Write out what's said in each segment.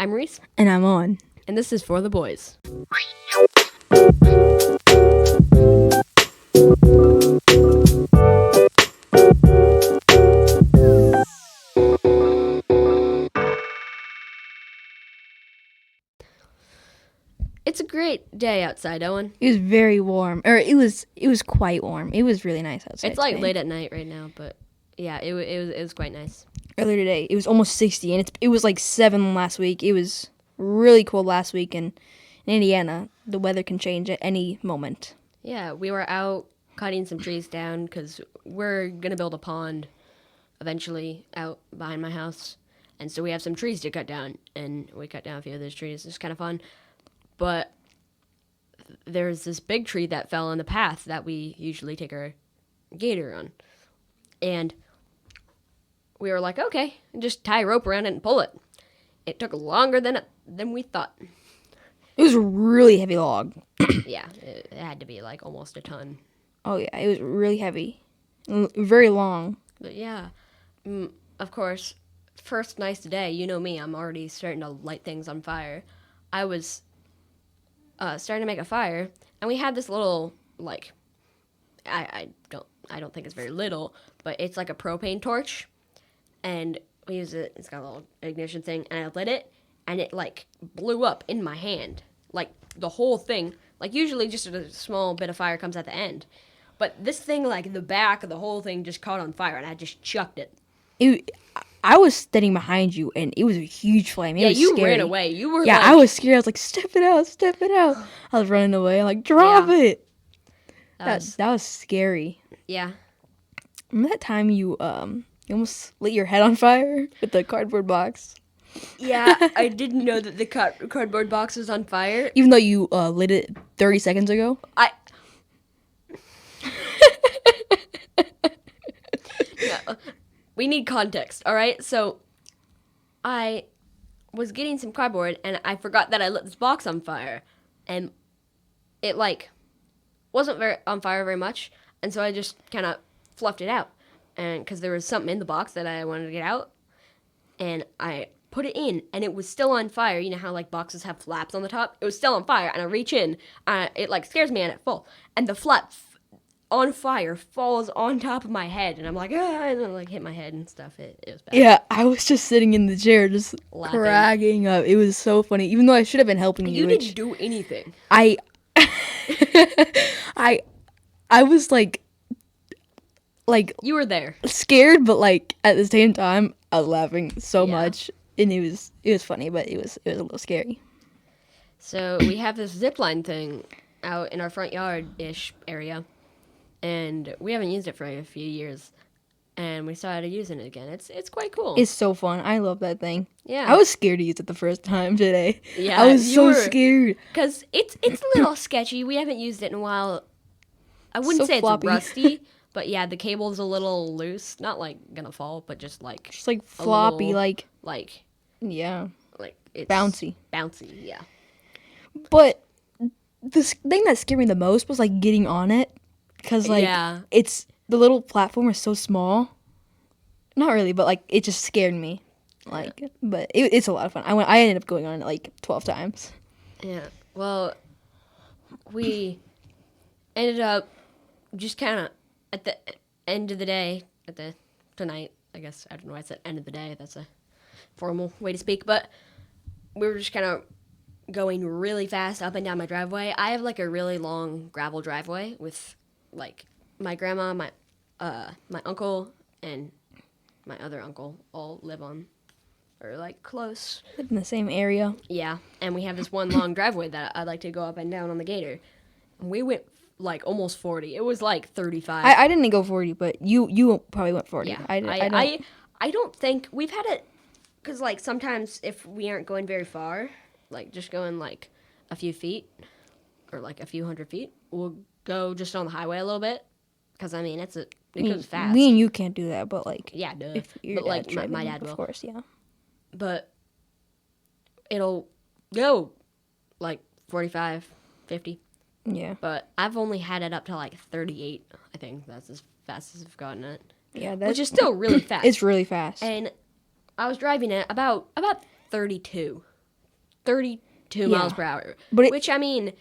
I'm Reese, And I'm on. and this is For the Boys. It's a great day outside, Owen. It was very warm. Or it was quite warm. It was really nice outside. It's like today. late at night right now, but yeah, it was quite nice. Earlier today, it was almost 60, and it was like 7 last week. It was really cold last week, and in Indiana, the weather can change at any moment. Yeah, we were out cutting some trees down because we're gonna build a pond eventually out behind my house, and so we have some trees to cut down, and we cut down a few of those trees. It's kind of fun, but there's this big tree that fell in the path that we usually take our gator on, and we were like, okay, just tie a rope around it and pull it. It took longer than we thought. It was a really heavy log. Yeah, it had to be like almost a ton. Oh yeah, it was really heavy, very long. But yeah, of course, first nice day, you know me, I'm already starting to light things on fire. I was starting to make a fire, and we had this little, like, I don't think it's very little, but it's like a propane torch, and we use it, it's got a little ignition thing, and I lit it, and it, like, blew up in my hand. Like, the whole thing, like, usually just a small bit of fire comes at the end. But this thing, like, the back of the whole thing just caught on fire, and I just chucked it. I was standing behind you, and it was a huge flame. It was you scary. ran away. You were Yeah, like, I was scared. I was like, step it out, step it out. I was running away. I'm like, drop it. That was scary. Yeah. Remember that time you almost lit your head on fire with the cardboard box? Yeah, I didn't know that the cardboard box was on fire. Even though you lit it 30 seconds ago? No, we need context, all right? So I was getting some cardboard, and I forgot that I lit this box on fire. And it, like, wasn't very on fire very much, and so I just kind of fluffed it out. And because there was something in the box that I wanted to get out, and I put it in, and it was still on fire. You know how, like, boxes have flaps on the top? It was still on fire, and I reach in, it, like, scares me, and it full. And the flap on fire falls on top of my head, and I'm like, and I, like, hit my head and stuff. It was bad. Yeah, I was just sitting in the chair just Laughing. cracking up. It was so funny, even though I should have been helping you. You didn't do anything. I was like You were there. scared, but like at the same time, I was laughing so much, and it was funny, but it was a little scary. So we have this zipline thing out in our front yard-ish area, and we haven't used it for a few years, and we started using it again. It's quite cool. It's so fun. I love that thing. Yeah. I was scared to use it the first time today. Yeah, I was you so were. scared. Because it's a little sketchy. We haven't used it in a while. I wouldn't So say floppy. it's rusty, but yeah, the cable's a little loose. Not like gonna fall, but just like Just like floppy, little, like yeah, it's bouncy. Bouncy, yeah. But the thing that scared me the most was like getting on it, because like it's the little platform is so small. Not really, but like it just scared me. Like, but it's a lot of fun. I ended up going on it like 12 times. Yeah. Well, we ended up just kind of at the end of the day, tonight, I guess. I don't know why I said end of the day. That's a formal way to speak. But we were just kind of going really fast up and down my driveway. I have like a really long gravel driveway with like my grandma, my uncle, and my other uncle all live on, or like close. In the same area. Yeah, and we have this one long driveway that I like to go up and down on the gator. And we went like almost 40. It was like 35. I didn't go 40, but you probably went 40. Yeah, I don't think we've had it, because like sometimes if we aren't going very far, like just going like a few feet or like a few hundred feet, we'll go just on the highway a little bit, because I mean it goes fast. Me and you can't do that, but like yeah, duh. if your But like dad's driving, my dad will. of course, yeah. But it'll go like 45, 50. Yeah. But I've only had it up to like 38. I think that's as fast as I've gotten it. Yeah, which is still really fast. It's really fast. And I was driving it about 32. 32 miles per hour. But which, I mean,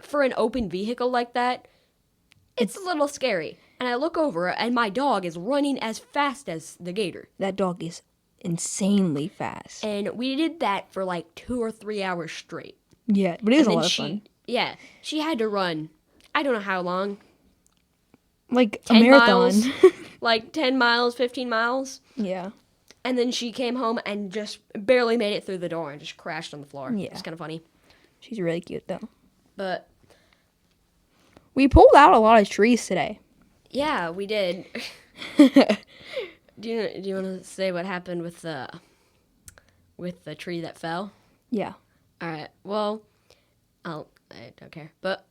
for an open vehicle like that, it's a little scary. And I look over, and my dog is running as fast as the gator. That dog is insanely fast. And we did that for like 2 or 3 hours straight. Yeah, but it was a lot of fun. Yeah, she had to run, I don't know how long. Like a marathon. Miles, like 10 miles, 15 miles. Yeah. And then she came home and just barely made it through the door and just crashed on the floor. Yeah. It's kind of funny. She's really cute, though. But we pulled out a lot of trees today. Yeah, we did. Do you want to say what happened with the tree that fell? Yeah. All right. Well, I don't care. But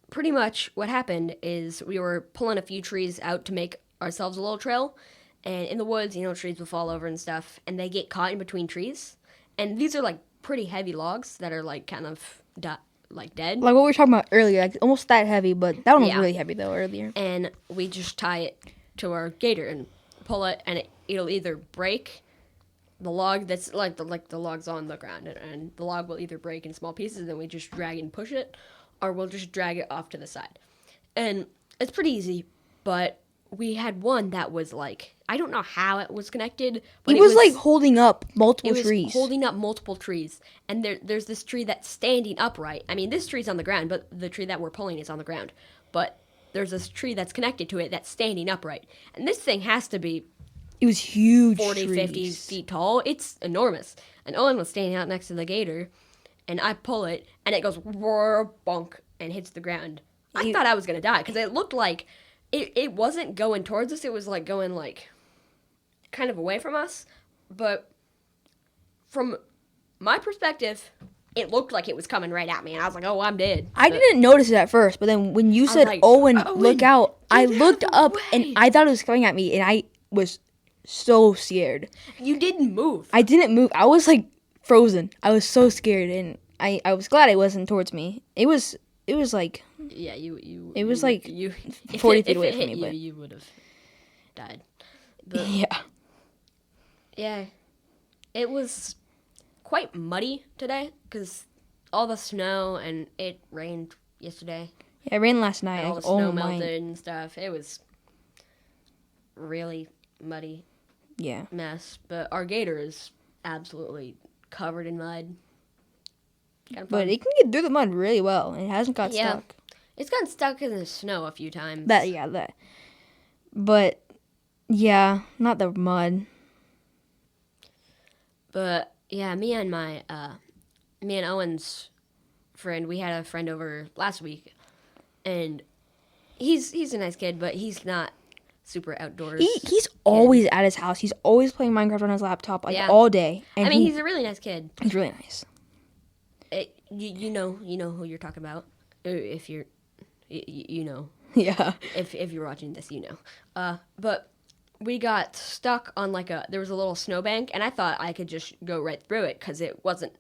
pretty much what happened is we were pulling a few trees out to make ourselves a little trail. And in the woods, trees will fall over and stuff. And they get caught in between trees. And these are like pretty heavy logs that are like kind of dead. Like what we were talking about earlier. Like almost that heavy, but that one was really heavy though earlier. And we just tie it to our gator and pull it. And it'll either break the log that's like the log's on the ground, and the log will either break in small pieces, and we just drag and push it, or we'll just drag it off to the side. And it's pretty easy, but we had one that was like, I don't know how it was connected, but it was like holding up multiple trees. It was holding up multiple trees, and there's this tree that's standing upright. I mean, this tree's on the ground, but the tree that we're pulling is on the ground. But there's this tree that's connected to it that's standing upright, and this thing has to be, it was huge 40, trees. 50 feet tall. It's enormous. And Owen was standing out next to the gator, and I pull it, and it goes roar, bonk, and hits the ground. I thought I was going to die, because it looked like it wasn't going towards us. It was like going like kind of away from us. But from my perspective, it looked like it was coming right at me, and I was like, oh, I'm dead. I didn't notice it at first, but then when you said, like, Owen, look out, I looked up, and I thought it was coming at me, and I was so scared. You didn't move. I didn't move. I was like frozen. I was so scared, and I was glad it wasn't towards me. It was like, yeah, you it was like you 40 feet away from me, but you would have died. But yeah, it was quite muddy today because all the snow, and it rained yesterday. Yeah, it rained last night. And all the snow melted and stuff. It was really muddy. Yeah. Mess. But our gator is absolutely covered in mud. Kind of but it can get through the mud really well. It hasn't got stuck. It's gotten stuck in the snow a few times. That. But yeah, not the mud. But yeah, me and Owen's friend, we had a friend over last week, and he's a nice kid, but he's not super outdoors. He's always at his house. He's always playing Minecraft on his laptop all day. And I mean, he's a really nice kid. He's really nice. You know who you're talking about. If you're, you know. Yeah. If you're watching this, you know. But we got stuck on there was a little snowbank, and I thought I could just go right through it because it wasn't.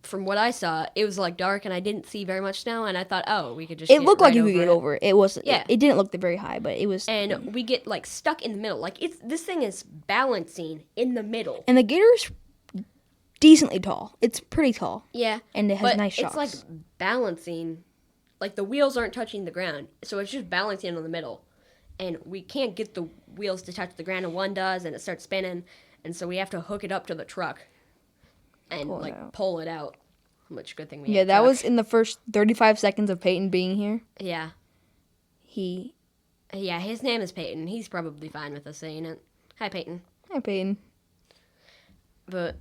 From what I saw, it was like dark, and I didn't see very much snow, and I thought, oh, we could just. It looked like you could get over it. It wasn't. Yeah. It didn't look very high, but it was. And we get stuck in the middle. This thing is balancing in the middle. And the gator's decently tall. It's pretty tall. Yeah. And it has nice shocks. It's balancing. The wheels aren't touching the ground, so it's just balancing in the middle. And we can't get the wheels to touch the ground, and one does, and it starts spinning, and so we have to hook it up to the truck and pull it out. Which good thing we had. That was in the first 35 seconds of Peyton being here. Yeah. His name is Peyton. He's probably fine with us saying it. Hi, Peyton. Hi, Peyton. But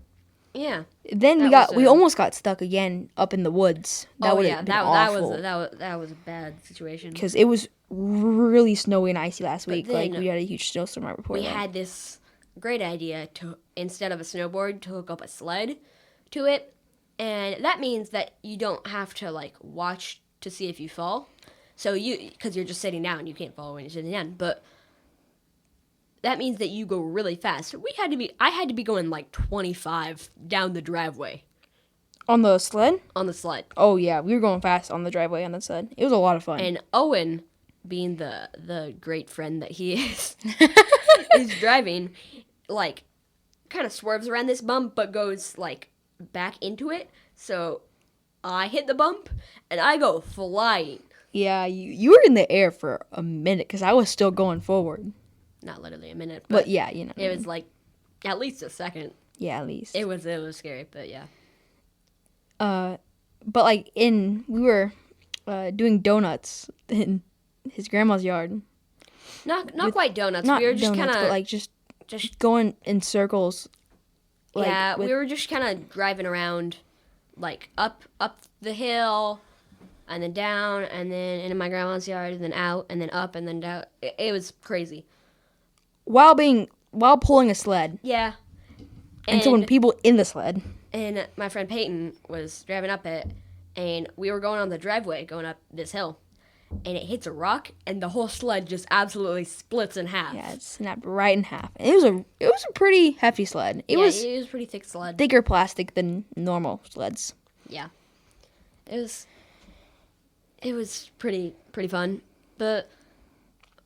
yeah. Then we almost got stuck again up in the woods. That would have been awful. That was a bad situation. Because it was really snowy and icy last week. We had a huge snowstorm right before that. We had this great idea to, instead of a snowboard, to hook up a sled to it. And that means that you don't have to, watch to see if you fall. So because you're just sitting down, you can't fall when you're sitting down. But that means that you go really fast. I had to be going 25 down the driveway. On the sled? On the sled. Oh, yeah. We were going fast on the driveway on the sled. It was a lot of fun. And Owen, being the great friend that he is, is driving, kind of swerves around this bump, but goes, back into it. So I hit the bump and I go flying. Yeah, you were in the air for a minute because I was still going forward. Not literally a minute, But yeah, you know. it was like at least a second. Yeah, at least. It was scary, but yeah. But like we were doing donuts in his grandma's yard. Not quite donuts. Not We were just donuts, kind but of like just going in circles. Like, yeah. We were just kind of driving around, like up the hill, and then down, and then into my grandma's yard, and then out, and then up, and then down. It was crazy. while pulling a sled. Yeah. And so when people in the sled. And my friend Peyton was driving up it, and we were going on the driveway going up this hill, and it hits a rock, and the whole sled just absolutely splits in half. Yeah, it snapped right in half. And it was a pretty hefty sled. It was a pretty thick sled. thicker plastic than normal sleds. Yeah. It was pretty fun. But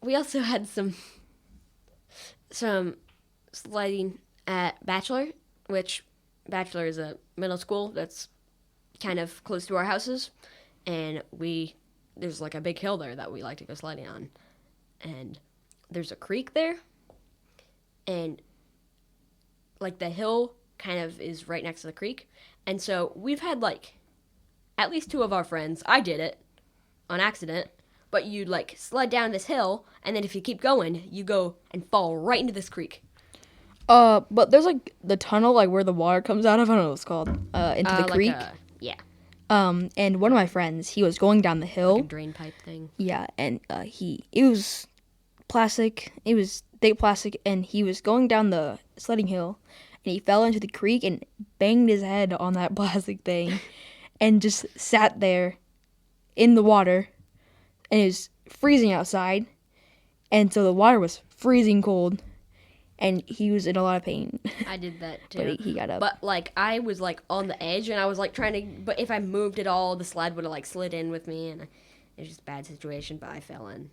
we also had some sliding at Bachelor, which Bachelor is a middle school that's kind of close to our houses, and there's like a big hill there that we like to go sliding on, and there's a creek there, and like the hill kind of is right next to the creek, and so we've had like at least two of our friends, I did it on accident, but you like slide down this hill, and then if you keep going, you go and fall right into this creek. But there's like the tunnel, like where the water comes out of. I don't know what it's called. Into the creek. Yeah. And one of my friends, he was going down the hill. Like a drain pipe thing. Yeah, and it was plastic. It was thick plastic, and he was going down the sledding hill, and he fell into the creek and banged his head on that plastic thing, and just sat there, in the water, and it was freezing outside, and so the water was freezing cold. And he was in a lot of pain. I did that too. But he got up. But like I was like on the edge, and I was like trying to. But if I moved at all, the sled would have like slid in with me, and it was just a bad situation. But I fell in,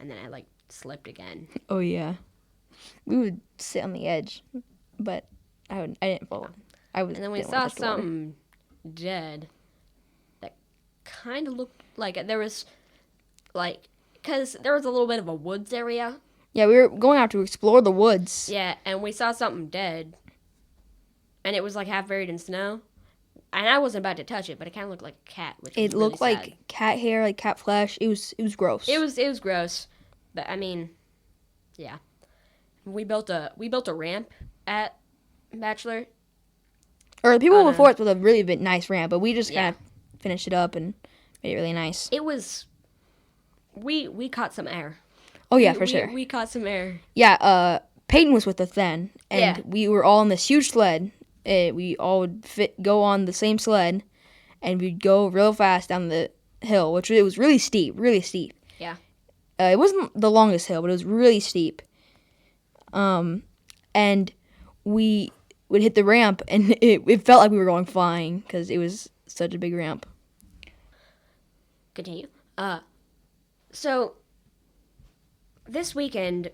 and then I like slipped again. Oh yeah, we would sit on the edge, but I didn't fall. And then we saw something dead that kind of looked like there was like because there was a little bit of a woods area. Yeah, we were going out to explore the woods. Yeah, and we saw something dead. And it was like half buried in snow. And I wasn't about to touch it, but it kind of looked like a cat, which was looked really like sad. cat hair, like cat flesh. It was gross. It was gross. But I mean, yeah. We built a ramp at Bachelor. Or the people before us with a really nice ramp, but we just kind of finished it up and made it really nice. It was we caught some air. Oh yeah, for sure. We caught some air. Yeah, Peyton was with us then, and Yeah. we were all on this huge sled. We all would go on the same sled, and we'd go real fast down the hill, which it was really steep, really steep. Yeah. It wasn't the longest hill, but it was really steep. And we would hit the ramp, and it felt like we were going flying because it was such a big ramp. Continue. So this weekend,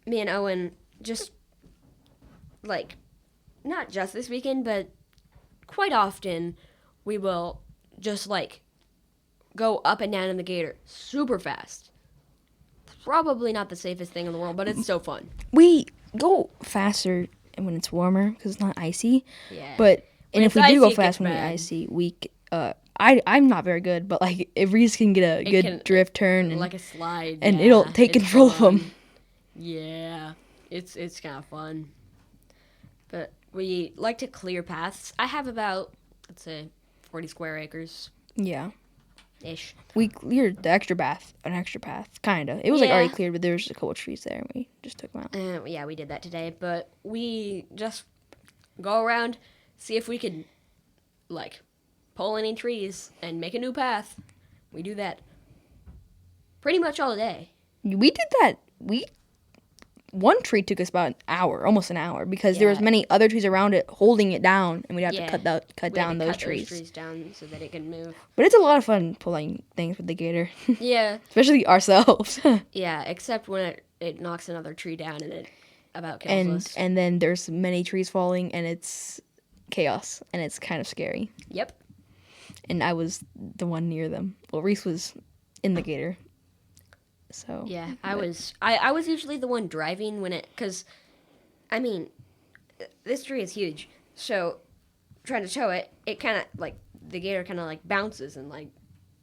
me and Owen just, like, not just this weekend, but quite often, we will just, like, go up and down in the gator super fast. Probably not the safest thing in the world, but it's so fun. We go faster when it's warmer because it's not icy. Yeah. But if we it's do go icy, it fast gets when it's bad. icy, I'm not very good, but like if Reese can get a good drift turn and like a slide. and yeah, it'll take it's control of fun. them. Yeah, it's kind of fun. But we like to clear paths. I have about, let's say, 40 square acres. Yeah. Ish. We cleared an extra path, kind of. It was like already Yeah. cleared, but there was just a couple of trees there, and we just took them out. Yeah, we did that today. But we just go around, see if we could, like, pull any trees and make a new path. We do that pretty much all day. We did that. One tree took us about an hour, almost an hour, because there was Yeah. many other trees around it holding it down, and we'd have to cut We down had to those cut trees. those trees down so that it can move. But it's a lot of fun pulling things with the gator, Yeah. especially ourselves. Yeah, except when it knocks another tree down and it about kills us. and then there's many trees falling, and it's chaos, and it's kind of scary. Yep. And I was the one near them. Well, Reese was in the gator. So yeah, I was usually the one driving because, I mean, this tree is huge. So trying to tow it, it kind of like the gator kind of like bounces and like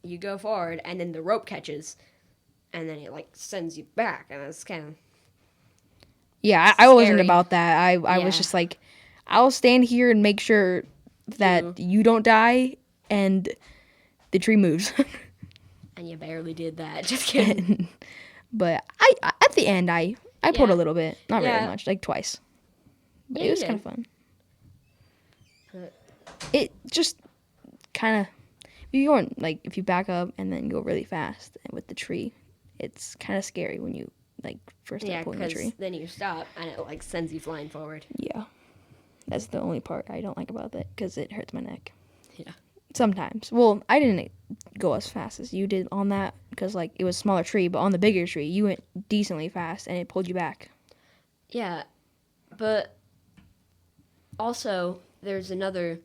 you go forward, and then the rope catches, and then it like sends you back, and it's kind of I wasn't scary. about that. I was Yeah. just like, I'll stand here and make sure that you don't die and the tree moves. And you barely did that. Just kidding. But I at the end I pulled a Yeah. little bit, not very Yeah. much, like twice. But Yeah, it was you kind of did. fun. But- It just kind of if you back up and then go really fast and with the tree, it's kind of scary when you like first start Yeah, pulling the because tree. then you stop and it like sends you flying forward. Yeah, that's the only part I don't like about that because it hurts my neck. Yeah. Sometimes. Well, I didn't go as fast as you did on that because like it was a smaller tree, but on the bigger tree you went decently fast and it pulled you back. Yeah, but also there's another.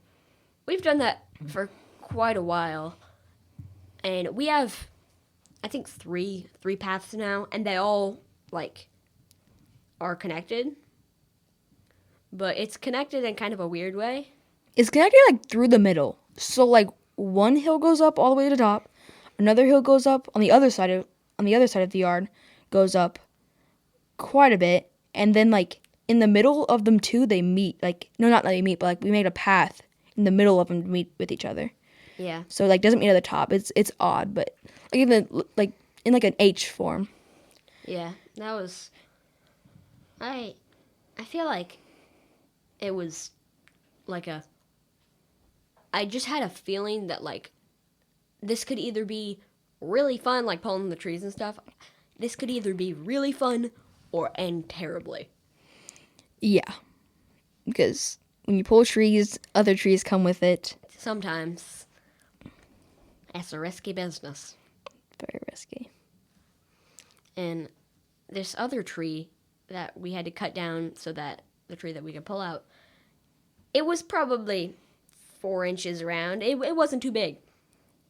We've done that for quite a while, and we have, I think three paths now, and they all like are connected. But it's connected in kind of a weird way. It's connected like through the middle. So like one hill goes up all the way to the top, another hill goes up on the other side of the yard, goes up quite a bit, and then like in the middle of them two they meet. Like no, not that they meet, but like we made a path in the middle of them to meet with each other. Yeah. So like doesn't meet at the top. It's odd, but like even like in like an H form. Yeah. That was. I feel like it was like a. I just had a feeling that like this could either be really fun, like pulling the trees and stuff. This could either be really fun or end terribly. Yeah, because when you pull trees, other trees come with it. Sometimes it's a risky business. Very risky. And this other tree that we had to cut down so that the tree that we could pull out, it was probably 4 inches around. It wasn't too big.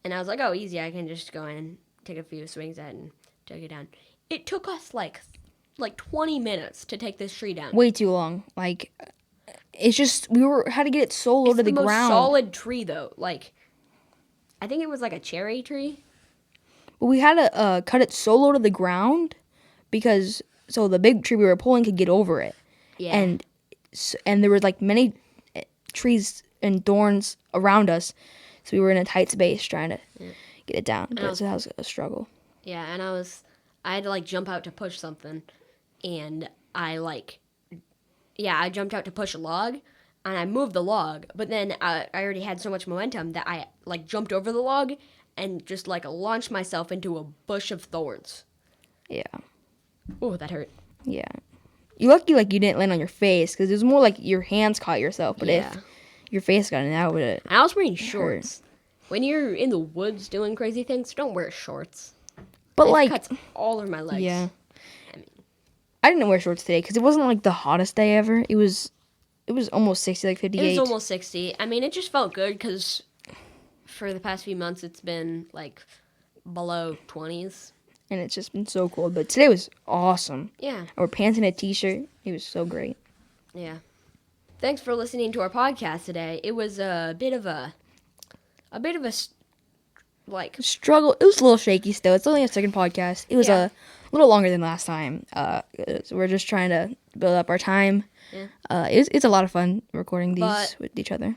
And I was like, oh, easy. I can just go in and take a few swings at it and take it down. It took us like 20 minutes to take this tree down. Way too long. Like it's just had to get it so low It's to the the most ground. solid tree though. Like I think it was like a cherry tree. But we had to cut it so low to the ground because so the big tree we were pulling could get over it. Yeah. And there were like many trees and thorns around us, so we were in a tight space trying to get it down. But so that was a struggle. Yeah, and I had to like jump out to push something, and I jumped out to push a log, and I moved the log, but then I already had so much momentum that I like jumped over the log and just like launched myself into a bush of thorns. Yeah. Oh, that hurt. Yeah. You're lucky like you didn't land on your face because it was more like your hands caught yourself. But Yeah. if your face got in, that would have. I was wearing shorts. When you're in the woods doing crazy things, don't wear shorts. But It like, cuts all over my legs. yeah. I mean, I didn't wear shorts today because it wasn't like the hottest day ever. It was almost 60, like 58. it was almost 60. I mean, it just felt good because for the past few months, it's been like below 20s. And it's just been so cold. But today was awesome. Yeah. I wore pants and a t-shirt. It was so great. Yeah. Thanks for listening to our podcast today. It was a bit of a like Struggle. It was a little shaky still. It's only a second podcast. It was Yeah. a little longer than last time. So we're just trying to build up our time. Yeah. It's a lot of fun recording these But- with each other.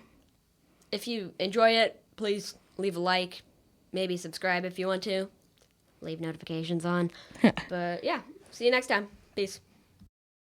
if you enjoy it, please leave a like, maybe subscribe if you want to. Leave notifications on. But yeah, see you next time. Peace.